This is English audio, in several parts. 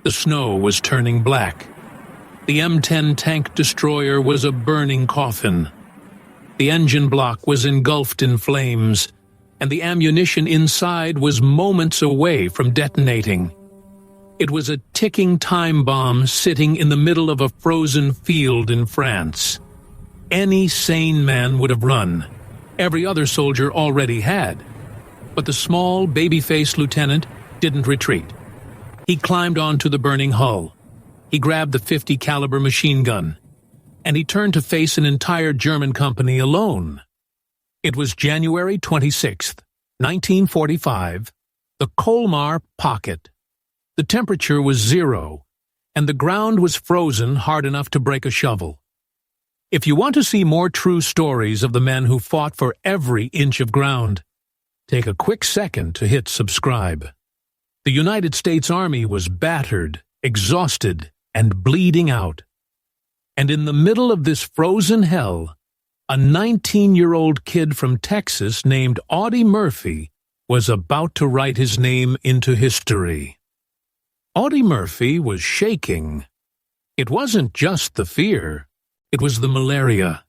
The snow was turning black. The M10 tank destroyer was a burning coffin. The engine block was engulfed in flames, and the ammunition inside was moments away from detonating. It was a ticking time bomb sitting in the middle of a frozen field in France. Any sane man would have run. Every other soldier already had. But the small, baby-faced lieutenant didn't retreat. He climbed onto the burning hull. He grabbed the .50 caliber machine gun, and he turned to face an entire German company alone. It was January 26th, 1945, the Colmar Pocket. The temperature was 0, and the ground was frozen hard enough to break a shovel. If you want to see more true stories of the men who fought for every inch of ground, take a quick second to hit subscribe. The United States Army was battered, exhausted, and bleeding out. And in the middle of this frozen hell, a 19-year-old kid from Texas named Audie Murphy was about to write his name into history. Audie Murphy was shaking. It wasn't just the fear, it was the malaria.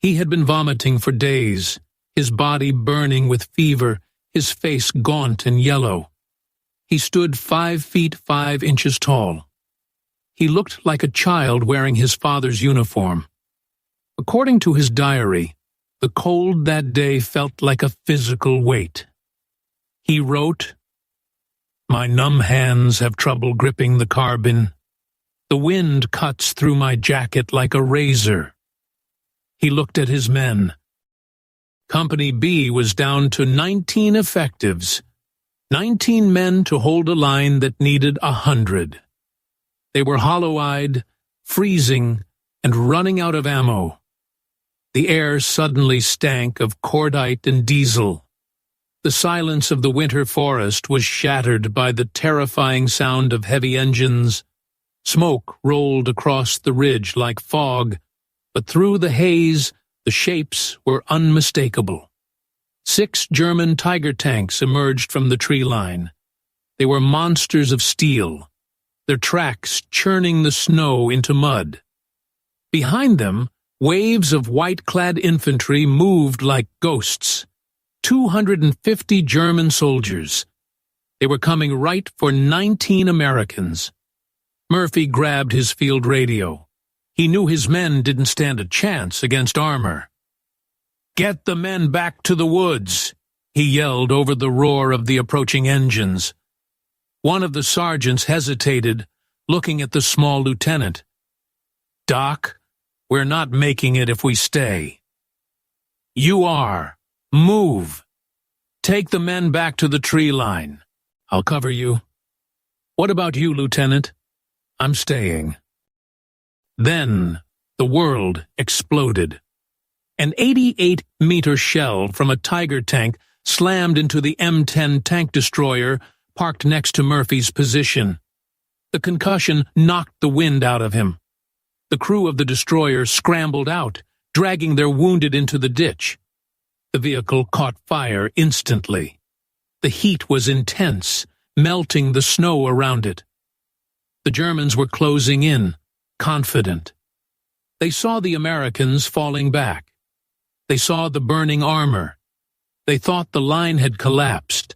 He had been vomiting for days, his body burning with fever, his face gaunt and yellow. He stood 5 feet 5 inches tall. He looked like a child wearing his father's uniform. According to his diary, the cold that day felt like a physical weight. He wrote, "My numb hands have trouble gripping the carbine. The wind cuts through my jacket like a razor." He looked at his men. Company B was down to 19 effectives, 19 men to hold a line that needed 100. They were hollow-eyed, freezing, and running out of ammo. The air suddenly stank of cordite and diesel. The silence of the winter forest was shattered by the terrifying sound of heavy engines. Smoke rolled across the ridge like fog, but through the haze, the shapes were unmistakable. 6 German Tiger tanks emerged from the tree line. They were monsters of steel, their tracks churning the snow into mud. Behind them, waves of white-clad infantry moved like ghosts. 250 German soldiers. They were coming right for 19 Americans. Murphy grabbed his field radio. He knew his men didn't stand a chance against armor. "Get the men back to the woods," he yelled over the roar of the approaching engines. One of the sergeants hesitated, looking at the small lieutenant. "Doc, we're not making it if we stay." "You are. Move. Take the men back to the tree line. I'll cover you." "What about you, Lieutenant?" "I'm staying." Then the world exploded. An 88-meter shell from a Tiger tank slammed into the M10 tank destroyer parked next to Murphy's position. The concussion knocked the wind out of him. The crew of the destroyer scrambled out, dragging their wounded into the ditch. The vehicle caught fire instantly. The heat was intense, melting the snow around it. The Germans were closing in, confident. They saw the Americans falling back. They saw the burning armor. They thought the line had collapsed.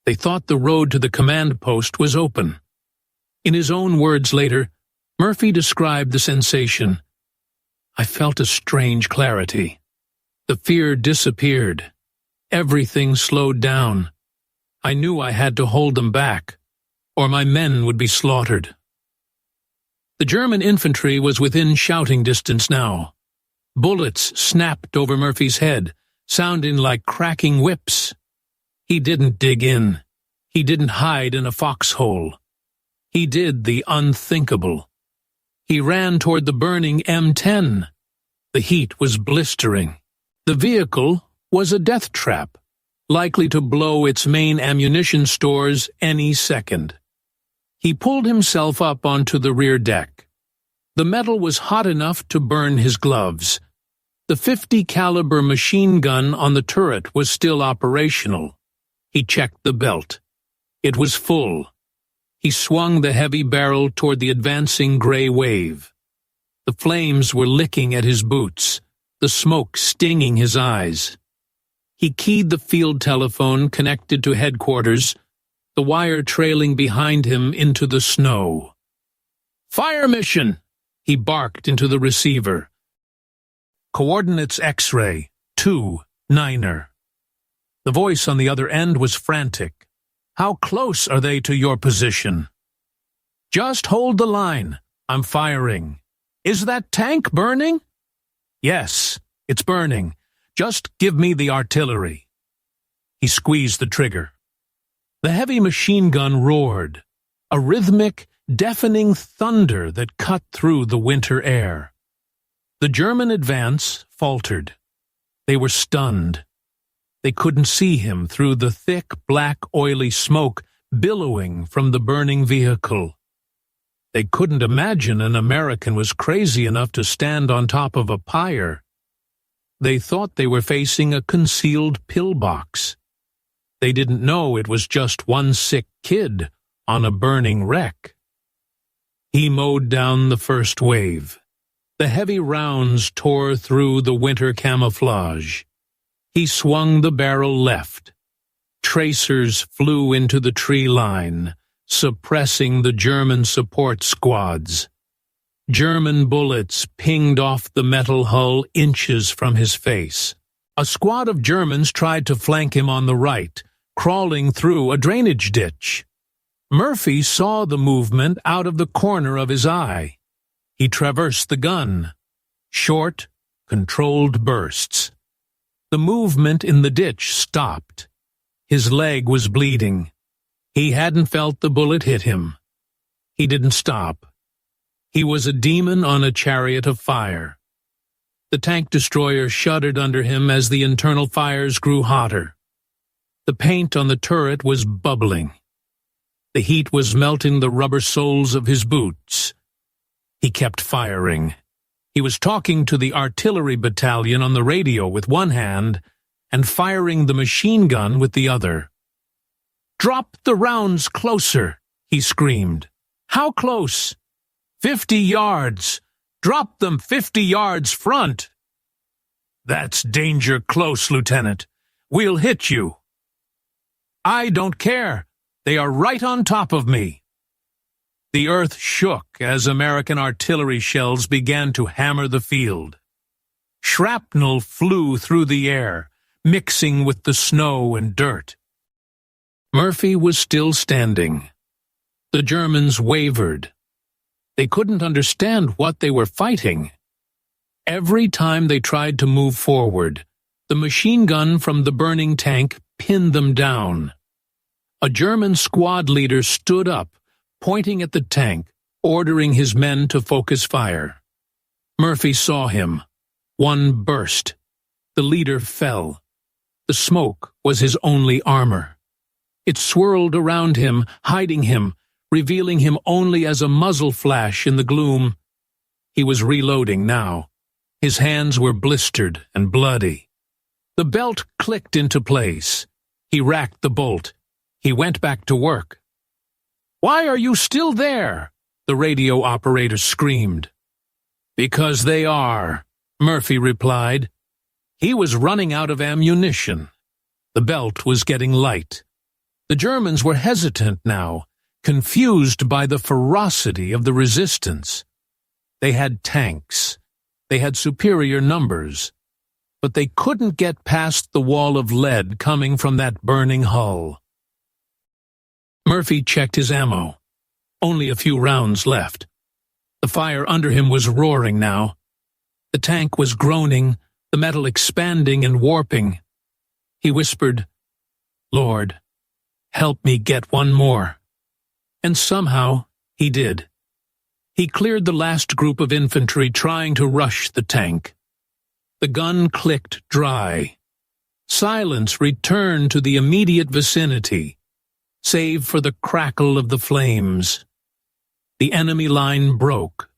They thought the road to the command post was open. In his own words later, Murphy described the sensation. "I felt a strange clarity. The fear disappeared. Everything slowed down. I knew I had to hold them back, or my men would be slaughtered." The German infantry was within shouting distance now. Bullets snapped over Murphy's head, sounding like cracking whips. He didn't dig in. He didn't hide in a foxhole. He did the unthinkable. He ran toward the burning M10. The heat was blistering. The vehicle was a death trap, likely to blow its main ammunition stores any second. He pulled himself up onto the rear deck. The metal was hot enough to burn his gloves. The .50 caliber machine gun on the turret was still operational. He checked the belt. It was full. He swung the heavy barrel toward the advancing gray wave. The flames were licking at his boots, the smoke stinging his eyes. He keyed the field telephone connected to headquarters, the wire trailing behind him into the snow. "Fire mission!" he barked into the receiver. "Coordinates X-ray, 2-9er. The voice on the other end was frantic. "How close are they to your position?" "Just hold the line. I'm firing." "Is that tank burning?" "Yes, it's burning. Just give me the artillery." He squeezed the trigger. The heavy machine gun roared, a rhythmic, deafening thunder that cut through the winter air. The German advance faltered. They were stunned. They couldn't see him through the thick, black, oily smoke billowing from the burning vehicle. They couldn't imagine an American was crazy enough to stand on top of a pyre. They thought they were facing a concealed pillbox. They didn't know it was just one sick kid on a burning wreck. He mowed down the first wave. The heavy rounds tore through the winter camouflage. He swung the barrel left. Tracers flew into the tree line, suppressing the German support squads. German bullets pinged off the metal hull inches from his face. A squad of Germans tried to flank him on the right, crawling through a drainage ditch. Murphy saw the movement out of the corner of his eye. He traversed the gun. Short, controlled bursts. The movement in the ditch stopped. His leg was bleeding. He hadn't felt the bullet hit him. He didn't stop. He was a demon on a chariot of fire. The tank destroyer shuddered under him as the internal fires grew hotter. The paint on the turret was bubbling. The heat was melting the rubber soles of his boots. He kept firing. He was talking to the artillery battalion on the radio with one hand and firing the machine gun with the other. "Drop the rounds closer," he screamed. "How close?" 50 yards. Drop them 50 yards front." "That's danger close, Lieutenant. We'll hit you." "I don't care. They are right on top of me." The earth shook as American artillery shells began to hammer the field. Shrapnel flew through the air, mixing with the snow and dirt. Murphy was still standing. The Germans wavered. They couldn't understand what they were fighting. Every time they tried to move forward, the machine gun from the burning tank pinned them down. A German squad leader stood up, pointing at the tank, ordering his men to focus fire. Murphy saw him. One burst. The leader fell. The smoke was his only armor. It swirled around him, hiding him, revealing him only as a muzzle flash in the gloom. He was reloading now. His hands were blistered and bloody. The belt clicked into place. He racked the bolt. He went back to work. "Why are you still there?" the radio operator screamed. "Because they are," Murphy replied. He was running out of ammunition. The belt was getting light. The Germans were hesitant now, confused by the ferocity of the resistance. They had tanks. They had superior numbers. But they couldn't get past the wall of lead coming from that burning hull. Murphy checked his ammo. Only a few rounds left. The fire under him was roaring now. The tank was groaning, the metal expanding and warping. He whispered, "Lord, help me get one more." And somehow he did. He cleared the last group of infantry trying to rush the tank. The gun clicked dry. Silence returned to the immediate vicinity, save for the crackle of the flames. The enemy line broke.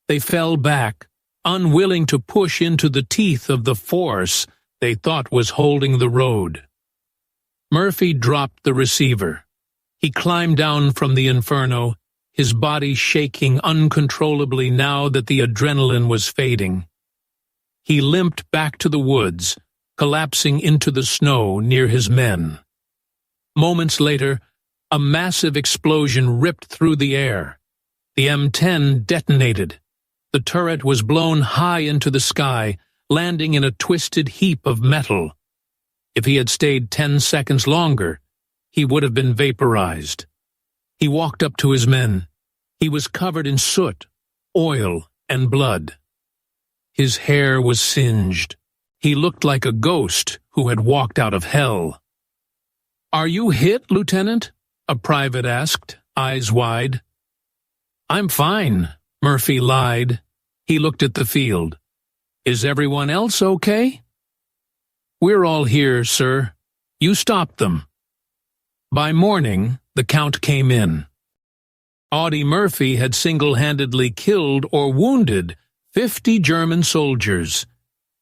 They fell back, unwilling to push into the teeth of the force they thought was holding the road. Murphy dropped the receiver. He climbed down from the inferno, his body shaking uncontrollably now that the adrenaline was fading. He limped back to the woods, collapsing into the snow near his men. Moments later, a massive explosion ripped through the air. The M10 detonated. The turret was blown high into the sky, landing in a twisted heap of metal. If he had stayed 10 seconds longer, he would have been vaporized. He walked up to his men. He was covered in soot, oil, and blood. His hair was singed. He looked like a ghost who had walked out of hell. "Are you hit, Lieutenant?" a private asked, eyes wide. "I'm fine," Murphy lied. He looked at the field. "Is everyone else okay?" "We're all here, sir. You stopped them." By morning, the count came in. Audie Murphy had single-handedly killed or wounded 50 German soldiers.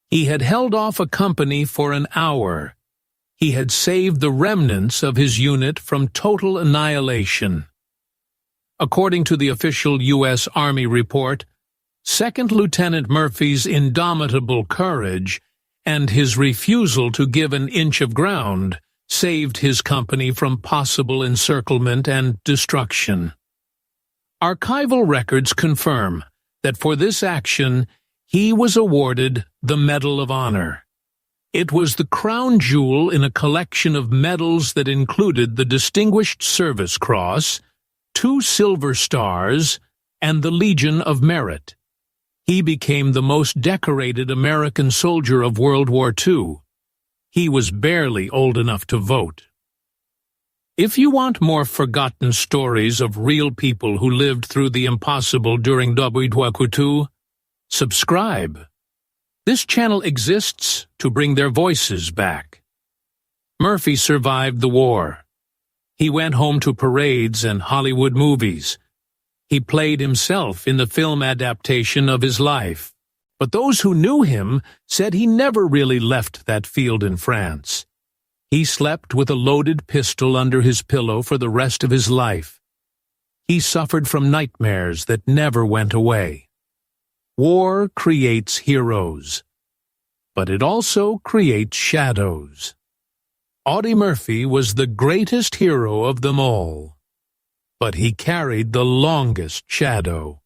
He had held off a company for an hour. He had saved the remnants of his unit from total annihilation. According to the official U.S. Army report, Second Lieutenant Murphy's indomitable courage and his refusal to give an inch of ground saved his company from possible encirclement and destruction. Archival records confirm that for this action he was awarded the Medal of Honor. It was the crown jewel in a collection of medals that included the Distinguished Service Cross, 2 Silver Stars, and the Legion of Merit. He became the most decorated American soldier of World War II. He was barely old enough to vote. If you want more forgotten stories of real people who lived through the impossible during WWII, subscribe. This channel exists to bring their voices back. Murphy survived the war. He went home to parades and Hollywood movies. He played himself in the film adaptation of his life. But those who knew him said he never really left that field in France. He slept with a loaded pistol under his pillow for the rest of his life. He suffered from nightmares that never went away. War creates heroes, but it also creates shadows. Audie Murphy was the greatest hero of them all, but he carried the longest shadow.